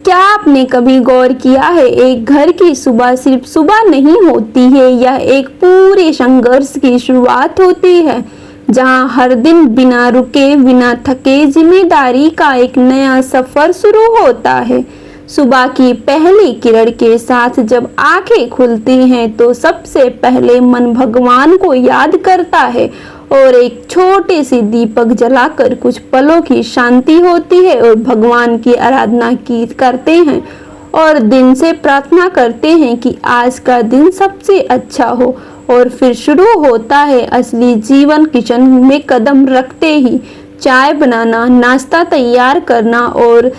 क्या आपने कभी गौर किया है, एक घर की सुबह सिर्फ सुबह नहीं होती है, यह एक पूरे संघर्ष की शुरुआत होती है, जहां हर दिन बिना रुके बिना थके जिम्मेदारी का एक नया सफर शुरू होता है। सुबह की पहली किरण के साथ जब आंखें खुलती हैं तो सबसे पहले मन भगवान को याद करता है और एक छोटे से दीपक जलाकर कुछ पलों की शांति होती है और भगवान की आराधना की करते हैं और दिन से प्रार्थना करते हैं कि आज का दिन सबसे अच्छा हो। और फिर शुरू होता है असली जीवन। किचन में कदम रखते ही चाय बनाना, नाश्ता तैयार करना और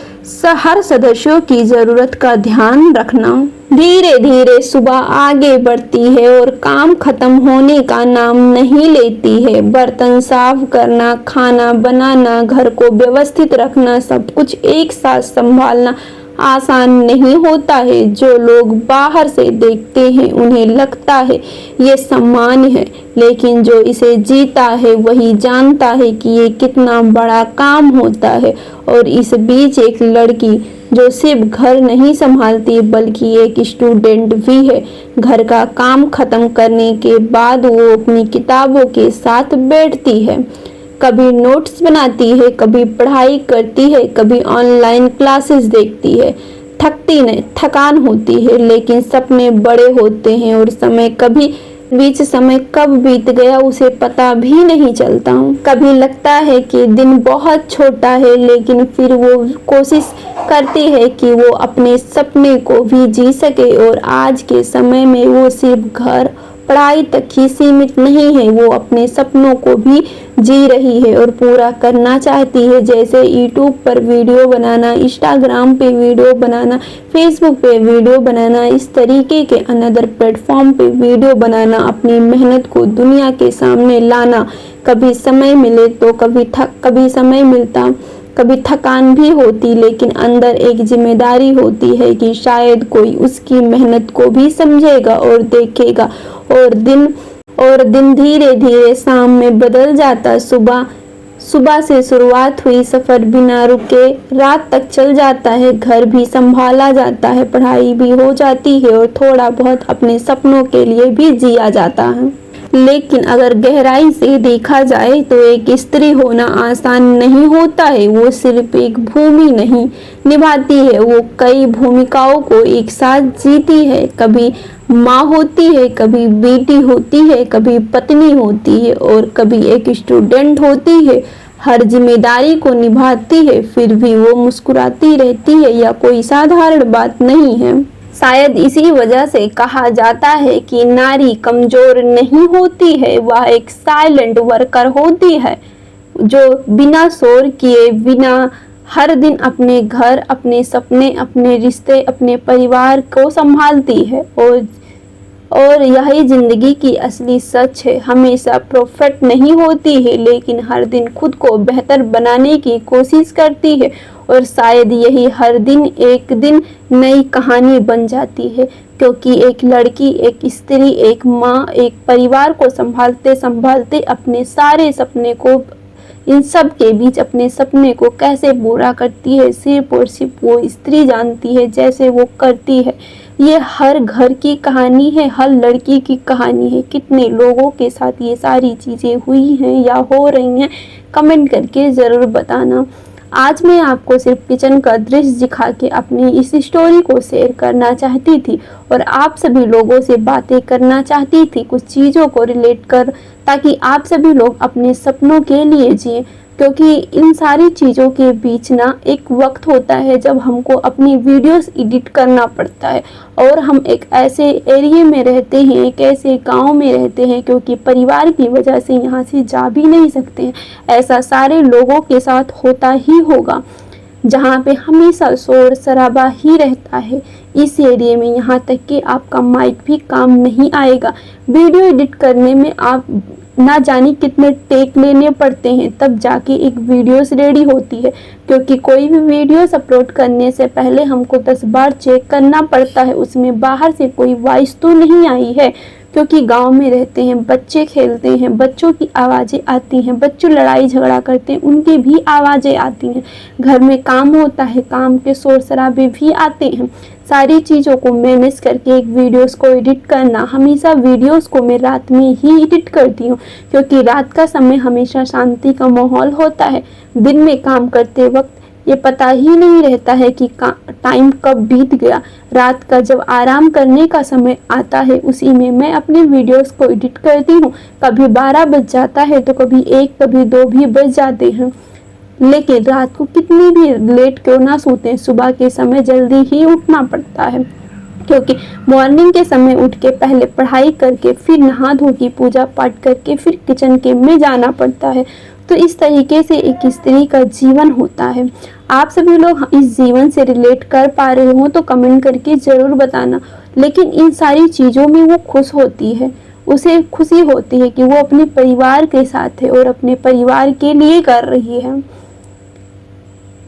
हर सदस्यों की जरूरत का ध्यान रखना। धीरे धीरे सुबह आगे बढ़ती है और काम खत्म होने का नाम नहीं लेती है। बर्तन साफ करना, खाना बनाना, घर को व्यवस्थित रखना, सब कुछ एक साथ संभालना आसान नहीं होता है। जो लोग बाहर से देखते हैं उन्हें लगता है ये सामान्य है, लेकिन जो इसे जीता है वही जानता है कि ये कितना बड़ा काम होता है। और इस बीच एक लड़की जो सिर्फ घर नहीं संभालती बल्कि एक स्टूडेंट भी है। घर का काम खत्म करने के बाद वो अपनी किताबों के साथ बैठती है, कभी नोट्स बनाती है, कभी पढ़ाई करती है, कभी ऑनलाइन क्लासेस देखती है। थकती नहीं, थकान होती है, लेकिन सपने बड़े होते हैं और समय कब बीत गया उसे पता भी नहीं चलता। कभी लगता है कि दिन बहुत छोटा है, लेकिन फिर वो कोशिश करती है कि वो अपने सपने को भी जी सके। और आज के समय में वो सिर्फ घर पढ़ाई तक ही सीमित नहीं है, वो अपने सपनों को भी जी रही है और पूरा करना चाहती है। जैसे यूट्यूब पर वीडियो बनाना, इंस्टाग्राम पे वीडियो बनाना, फेसबुक पे वीडियो बनाना, इस तरीके के अनदर प्लेटफॉर्म पे वीडियो बनाना, अपनी मेहनत को दुनिया के सामने लाना। कभी समय मिले तो कभी समय मिलता, कभी थकान भी होती, लेकिन अंदर एक जिम्मेदारी होती है कि शायद कोई उसकी मेहनत को भी समझेगा और देखेगा। और दिन धीरे धीरे शाम में बदल जाता। सुबह से शुरुआत हुई सफर बिना रुके रात तक चल जाता है। घर भी संभाला जाता है, पढ़ाई भी हो जाती है और थोड़ा बहुत अपने सपनों के लिए भी जिया जाता है। लेकिन अगर गहराई से देखा जाए तो एक स्त्री होना आसान नहीं होता है। वो सिर्फ एक भूमि नहीं निभाती है, वो कई भूमिकाओं को एक साथ जीती है। कभी माँ होती है, कभी बेटी होती है, कभी पत्नी होती है और कभी एक स्टूडेंट होती है। हर जिम्मेदारी को निभाती है, फिर भी वो मुस्कुराती रहती है। या कोई साधारण बात नहीं है। शायद इसी वजह से कहा जाता है कि नारी कमजोर नहीं होती है, वह एक साइलेंट वर्कर होती है जो बिना शोर किए बिना हर दिन अपने घर, अपने सपने, अपने रिश्ते, अपने परिवार को संभालती है। और यही जिंदगी की असली सच है। हमेशा परफेक्ट नहीं होती है, लेकिन हर दिन खुद को बेहतर बनाने की कोशिश करती है। और शायद यही हर दिन एक दिन नई कहानी बन जाती है, क्योंकि एक लड़की, एक स्त्री, एक माँ, एक परिवार को संभालते संभालते अपने सारे सपने को, इन सब के बीच अपने सपने को कैसे पूरा करती है, सिर्फ और सिर्फ वो स्त्री जानती है। जैसे वो करती है, ये हर घर की कहानी है, हर लड़की की कहानी है। कितने लोगों के साथ ये सारी चीज़ें हुई हैं या हो रही हैं, कमेंट करके ज़रूर बताना। आज मैं आपको सिर्फ किचन का दृश्य दिखा के अपनी इस स्टोरी को शेयर करना चाहती थी और आप सभी लोगों से बातें करना चाहती थी, कुछ चीज़ों को रिलेट कर, ताकि आप सभी लोग अपने सपनों के लिए जिए। क्योंकि इन सारी चीज़ों के बीच ना एक वक्त होता है जब हमको अपनी वीडियोस एडिट करना पड़ता है और हम एक ऐसे एरिया में रहते हैं, एक ऐसे गांव में रहते हैं, क्योंकि परिवार की वजह से यहाँ से जा भी नहीं सकते हैं। ऐसा सारे लोगों के साथ होता ही होगा, जहाँ पे हमेशा शोर शराबा ही रहता है। इस एरिया में यहाँ तक कि आपका माइक भी काम नहीं आएगा। वीडियो एडिट करने में आप ना जाने कितने टेक लेने पड़ते हैं, तब जाके एक वीडियोस रेडी होती है। क्योंकि कोई भी वीडियोस अपलोड करने से पहले हमको 10 बार चेक करना पड़ता है उसमें बाहर से कोई वॉइस तो नहीं आई है। क्योंकि गांव में रहते हैं, बच्चे खेलते हैं, बच्चों की आवाज़ें आती हैं, बच्चे लड़ाई झगड़ा करते हैं, उनकी भी आवाज़ें आती हैं, घर में काम होता है, काम के शोर शराबे भी आते हैं। सारी चीज़ों को मैनेज करके एक वीडियोस को एडिट करना, हमेशा वीडियोस को मैं रात में ही एडिट करती हूँ, क्योंकि रात का समय हमेशा शांति का माहौल होता है। दिन में काम करते वक्त ये पता ही नहीं रहता है कि टाइम कब बीत गया। रात का जब आराम करने का समय आता है, उसी में मैं अपने वीडियोस को एडिट करती हूँ। कभी 12 बज जाता है तो कभी 1, कभी 2 भी बज जाते हैं, लेकिन रात को कितनी भी लेट क्यों ना सोते, सुबह के समय जल्दी ही उठना पड़ता है, क्योंकि मॉर्निंग के समय उठ के पहले पढ़ाई करके, फिर नहा धो के पूजा पाठ करके, फिर किचन के में जाना पड़ता है। तो इस तरीके से एक स्त्री का जीवन होता है। आप सभी लोग इस जीवन से रिलेट कर पा रहे हो तो कमेंट करके ज़रूर बताना। लेकिन इन सारी चीज़ों में वो खुश होती है, उसे खुशी होती है कि वो अपने परिवार के साथ है और अपने परिवार के लिए कर रही है,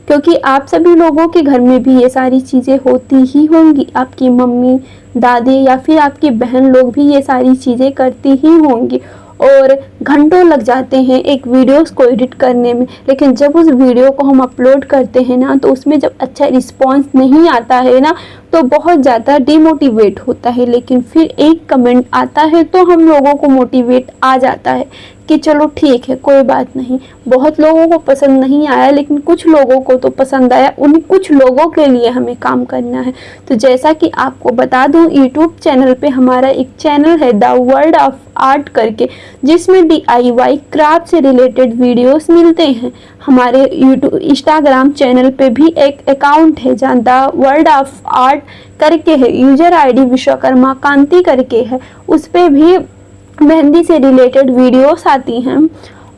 क्योंकि आप सभी लोगों के घर में भी ये सारी चीज़ें होती ही होंगी। आपकी मम्मी, दादी या फिर आपकी बहन लोग भी ये सारी चीज़ें करती ही होंगी और घंटों लग जाते हैं एक वीडियोस को एडिट करने में। लेकिन जब उस वीडियो को हम अपलोड करते हैं ना, तो उसमें जब अच्छा रिस्पांस नहीं आता है ना, तो बहुत ज़्यादा डिमोटिवेट होता है। लेकिन फिर एक कमेंट आता है तो हम लोगों को मोटिवेट आ जाता है कि चलो ठीक है, कोई बात नहीं। बहुत लोगों को पसंद नहीं आया, लेकिन कुछ लोगों को तो पसंद आया। उन कुछ लोगों के लिए हमें काम करना है। तो जैसा कि आपको बता दूं, यूट्यूब चैनल पे हमारा एक चैनल है द वर्ल्ड ऑफ आर्ट करके, जिसमें DIY क्राफ्ट से रिलेटेड वीडियोस मिलते हैं। हमारे यूट्यूब इंस्टाग्राम चैनल पे भी एक अकाउंट है जहाँ द वर्ल्ड ऑफ आर्ट करके है, यूजर ID विश्वकर्मा कांति करके है। उस पे भी मेहंदी से रिलेटेड वीडियोस आती हैं।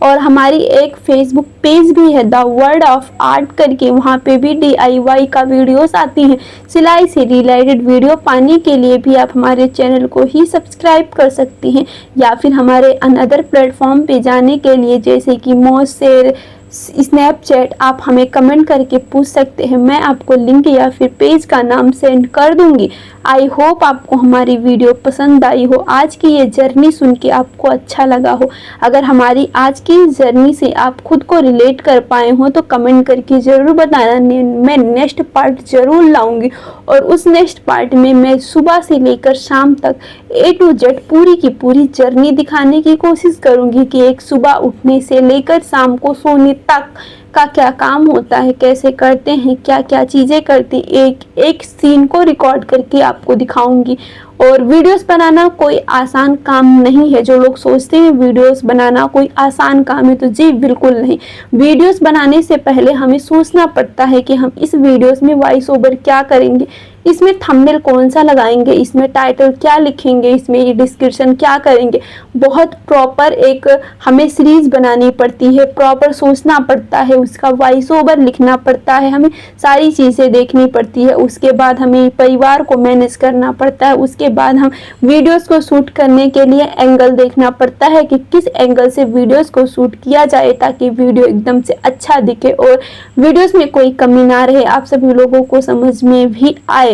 और हमारी एक फेसबुक पेज भी है द वर्ल्ड ऑफ आर्ट करके, वहाँ पे भी DIY का वीडियोस आती हैं। सिलाई से रिलेटेड वीडियो पाने के लिए भी आप हमारे चैनल को ही सब्सक्राइब कर सकती हैं, या फिर हमारे अनदर प्लेटफॉर्म पे जाने के लिए जैसे कि मोसेर, स्नैपचैट, आप हमें कमेंट करके पूछ सकते हैं। मैं आपको लिंक या फिर पेज का नाम सेंड कर दूंगी। आई होप आपको हमारी वीडियो पसंद आई हो, आज की ये जर्नी सुन के आपको अच्छा लगा हो। अगर हमारी आज की जर्नी से आप खुद को रिलेट कर पाए हो तो कमेंट करके ज़रूर बताना। मैं नेक्स्ट पार्ट ज़रूर लाऊंगी और उस नेक्स्ट पार्ट में मैं सुबह से लेकर शाम तक A to Z पूरी की पूरी जर्नी दिखाने की कोशिश करूंगी कि एक सुबह उठने से लेकर शाम को सोने तक का क्या काम होता है, कैसे करते हैं, क्या क्या चीज़ें करते, एक एक सीन को रिकॉर्ड करके आपको दिखाऊंगी। और वीडियोस बनाना कोई आसान काम नहीं है। जो लोग सोचते हैं वीडियोस बनाना कोई आसान काम है, तो जी बिल्कुल नहीं। वीडियोस बनाने से पहले हमें सोचना पड़ता है कि हम इस वीडियोस में वॉइस ओवर क्या करेंगे, इसमें थंबनेल कौन सा लगाएंगे, इसमें टाइटल क्या लिखेंगे, इसमें डिस्क्रिप्शन क्या करेंगे। बहुत प्रॉपर एक हमें सीरीज बनानी पड़ती है, प्रॉपर सोचना पड़ता है, उसका वॉइस ओवर लिखना पड़ता है, हमें सारी चीज़ें देखनी पड़ती है। उसके बाद हमें परिवार को मैनेज करना पड़ता है। उसके बाद हम वीडियोस को शूट करने के लिए एंगल देखना पड़ता है कि किस एंगल से वीडियोस को शूट किया जाए ताकि वीडियो एकदम से अच्छा दिखे और वीडियोस में कोई कमी ना रहे, आप सभी लोगों को समझ में भी आए।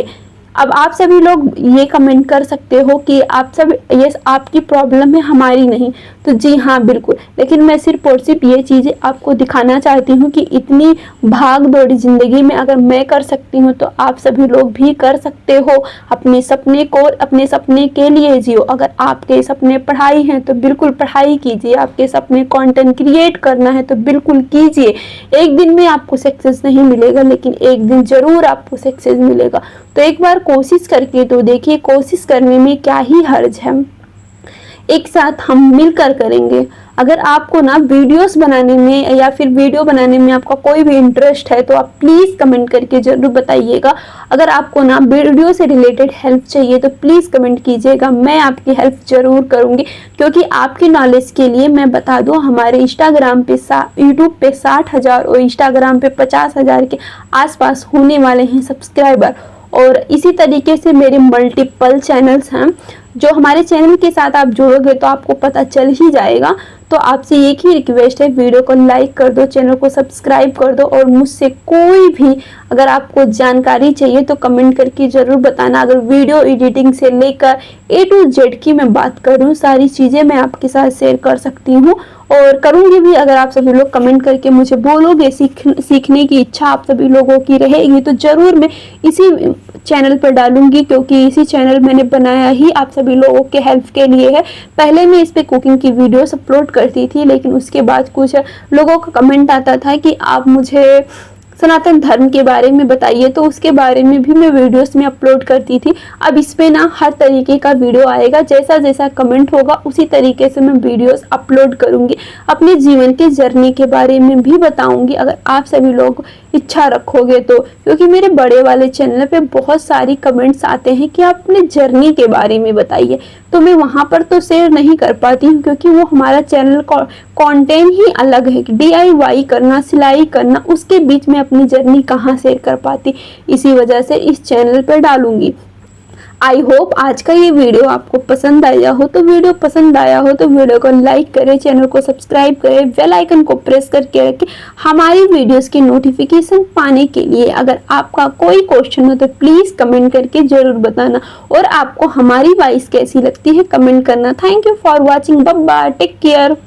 अब आप सभी लोग ये कमेंट कर सकते हो कि आप सब ये आपकी प्रॉब्लम है, हमारी नहीं। तो जी हाँ बिल्कुल, लेकिन मैं सिर्फ और सिर्फ ये चीज़ें आपको दिखाना चाहती हूँ कि इतनी भाग दौड़ी ज़िंदगी में अगर मैं कर सकती हूँ तो आप सभी लोग भी कर सकते हो। अपने सपने को अपने सपने के लिए जियो। अगर आपके सपने पढ़ाई हैं तो बिल्कुल पढ़ाई कीजिए, आपके सपने कंटेंट क्रिएट करना है तो बिल्कुल कीजिए। एक दिन में आपको सक्सेस नहीं मिलेगा, लेकिन एक दिन ज़रूर आपको सक्सेस मिलेगा। तो एक बार कोशिश करके तो देखिए, कोशिश करने में क्या ही हर्ज है। एक साथ हम मिलकर करेंगे। अगर आपको ना वीडियोस बनाने में या फिर वीडियो बनाने में आपका कोई भी इंटरेस्ट है तो आप प्लीज़ कमेंट करके ज़रूर बताइएगा। अगर आपको ना वीडियो से रिलेटेड हेल्प चाहिए तो प्लीज़ कमेंट कीजिएगा, मैं आपकी हेल्प ज़रूर करूँगी। क्योंकि आपकी नॉलेज के लिए मैं बता दूँ, हमारे इंस्टाग्राम पे यूट्यूब पे 60,000 और इंस्टाग्राम पे 50,000 के आसपास होने वाले हैं सब्सक्राइबर। और इसी तरीके से मेरे मल्टीपल चैनल्स हैं जो हमारे चैनल के साथ आप जुड़ोगे तो आपको पता चल ही जाएगा। तो आपसे एक ही रिक्वेस्ट है, वीडियो को लाइक कर दो, चैनल को सब्सक्राइब कर दो और मुझसे कोई भी अगर आपको जानकारी चाहिए तो कमेंट करके ज़रूर बताना। अगर वीडियो एडिटिंग से लेकर A to Z की मैं बात करूँ, सारी चीज़ें मैं आपके साथ शेयर कर सकती हूँ और करूँगी भी। अगर आप सभी लोग कमेंट करके मुझे बोलोगे, सीखने की इच्छा आप सभी लोगों की रहेगी तो ज़रूर मैं इसी चैनल पर डालूंगी, क्योंकि इसी चैनल मैंने बनाया ही आप सभी लोगों के हेल्प के लिए है। पहले मैं इस पे कुकिंग की वीडियोस अपलोड करती थी, लेकिन उसके बाद कुछ लोगों का कमेंट आता था कि आप मुझे सनातन धर्म के बारे में बताइए, तो उसके बारे में भी मैं वीडियोस में अपलोड करती थी। अब इसमें ना हर तरीके का वीडियो आएगा, जैसा जैसा कमेंट होगा उसी तरीके से मैं वीडियोस अपलोड करूंगी। अपने जीवन के जर्नी के बारे में भी बताऊंगी अगर आप सभी लोग इच्छा रखोगे तो, क्योंकि मेरे बड़े वाले चैनल पे बहुत सारी कमेंट्स आते हैं कि आप अपने जर्नी के बारे में बताइए, तो मैं वहाँ पर तो शेयर नहीं कर पाती हूँ क्योंकि वो हमारा चैनल कंटेंट ही अलग है। DIY करना, सिलाई करना, उसके बीच में अपनी जर्नी कहाँ शेयर कर पाती, इसी वजह से इस चैनल पर डालूंगी। आई होप आज का ये वीडियो आपको पसंद आया हो, तो वीडियो को लाइक करें, चैनल को सब्सक्राइब करें, बेल आइकन को प्रेस करके रखें हमारी वीडियोस की नोटिफिकेशन पाने के लिए। अगर आपका कोई क्वेश्चन हो तो प्लीज़ कमेंट करके ज़रूर बताना और आपको हमारी वॉइस कैसी लगती है कमेंट करना। Thank you for watching, bye bye, take care.